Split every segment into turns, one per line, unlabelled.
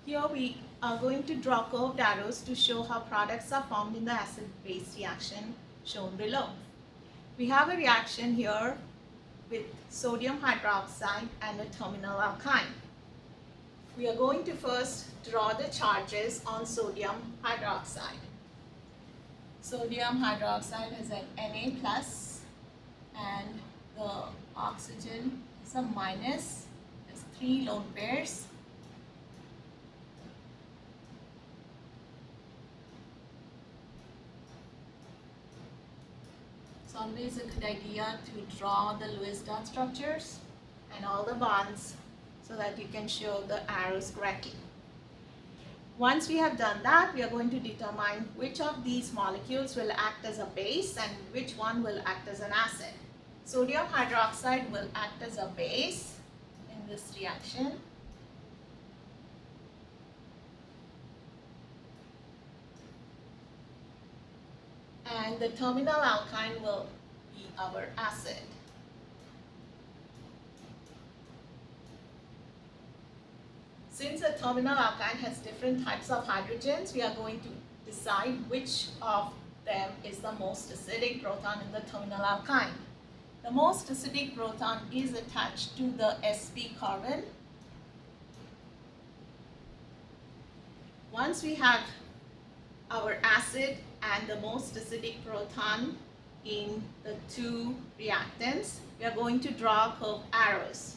Here we are going to draw curved arrows to show how products are formed in the acid-base reaction shown below. We have a reaction here with sodium hydroxide and a terminal alkyne. We are going to first draw the charges on sodium hydroxide. Sodium hydroxide has an Na plus and the oxygen is a minus. There's 3 lone pairs. It's always a good idea to draw the Lewis dot structures and all the bonds so that you can show the arrows correctly. Once we have done that, we are going to determine which of these molecules will act as a base and which one will act as an acid. Sodium hydroxide will act as a base in this reaction. And the terminal alkyne will be our acid. Since a terminal alkyne has different types of hydrogens, we are going to decide which of them is the most acidic proton in the terminal alkyne. The most acidic proton is attached to the sp carbon. Once we have our acid and the most acidic proton in the 2 reactants, we are going to draw curved arrows.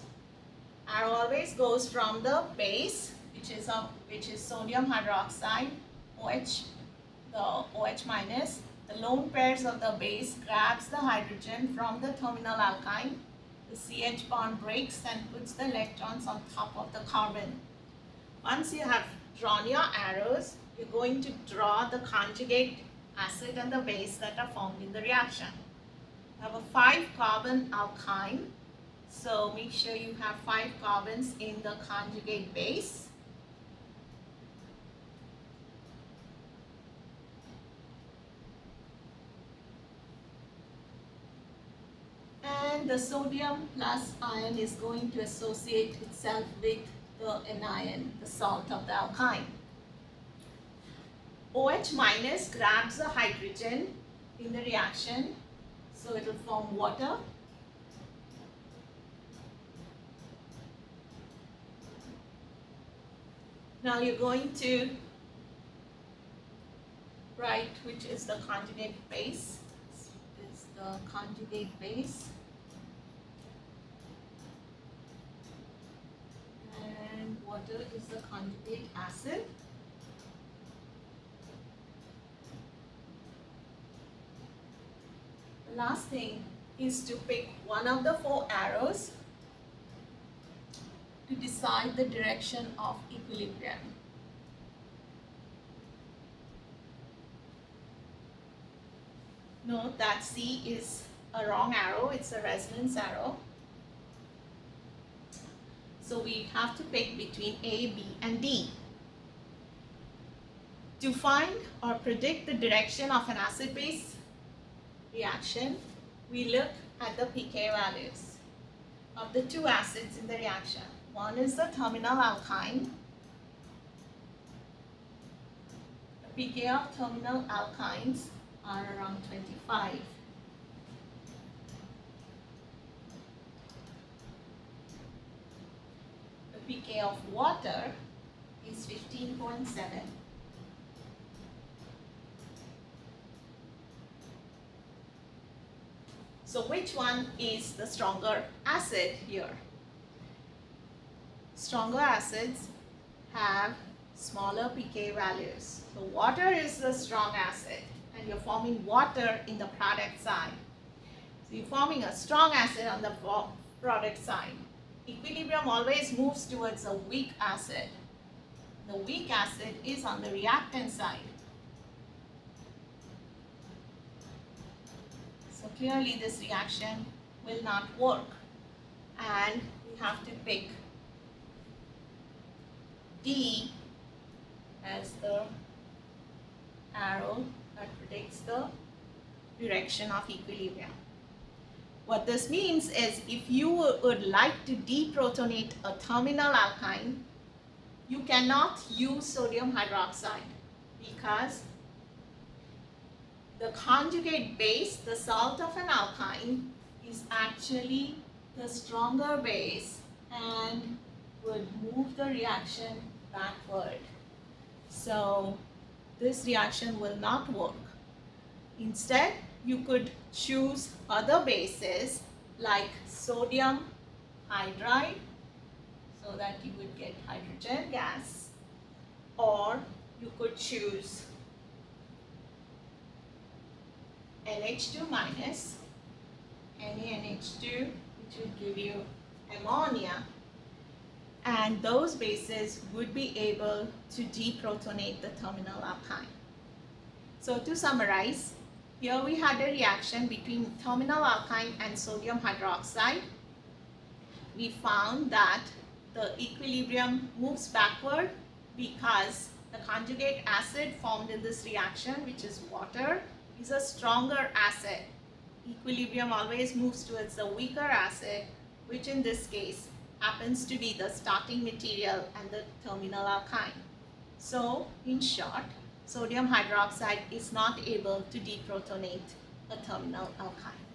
Arrow always goes from the base, which is sodium hydroxide, OH, the OH minus. The lone pairs of the base grabs the hydrogen from the terminal alkyne. The CH bond breaks and puts the electrons on top of the carbon. Once you have drawn your arrows, you're going to draw the conjugate acid and the base that are formed in the reaction. You have a 5 carbon alkyne. So make sure you have 5 carbons in the conjugate base. And the sodium plus ion is going to associate itself with the anion, the salt of the alkyne. OH minus grabs the hydrogen in the reaction, so it will form water. Now you're going to write which is the conjugate base. This is the conjugate base. And water is the conjugate acid. The last thing is to pick one of the 4 arrows to decide the direction of equilibrium. Note that C is a wrong arrow, it's a resonance arrow. So we have to pick between A, B and D. To find or predict the direction of an acid-base reaction, we look at the pK values of the 2 acids in the reaction. One is the terminal alkyne. The pK of terminal alkynes are around 25. The pK of water is 15.7. So which one is the stronger acid here? Stronger acids have smaller pK values. So water is the strong acid and you're forming water in the product side. So you're forming a strong acid on the product side. Equilibrium always moves towards a weak acid. The weak acid is on the reactant side. So clearly this reaction will not work and we have to pick D as the arrow that predicts the direction of equilibrium. What this means is if you would like to deprotonate a terminal alkyne, you cannot use sodium hydroxide because the conjugate base, the salt of an alkyne, is actually the stronger base and would move the reaction backward. So this reaction will not work. Instead, you could choose other bases like sodium hydride so that you would get hydrogen gas, or you could choose NH2 minus, NaNH2, which would give you ammonia, and those bases would be able to deprotonate the terminal alkyne. So to summarize, here we had a reaction between terminal alkyne and sodium hydroxide. We found that the equilibrium moves backward because the conjugate acid formed in this reaction, which is water, is a stronger acid. Equilibrium always moves towards the weaker acid, which in this case happens to be the starting material and the terminal alkyne. So, in short, sodium hydroxide is not able to deprotonate a terminal alkyne.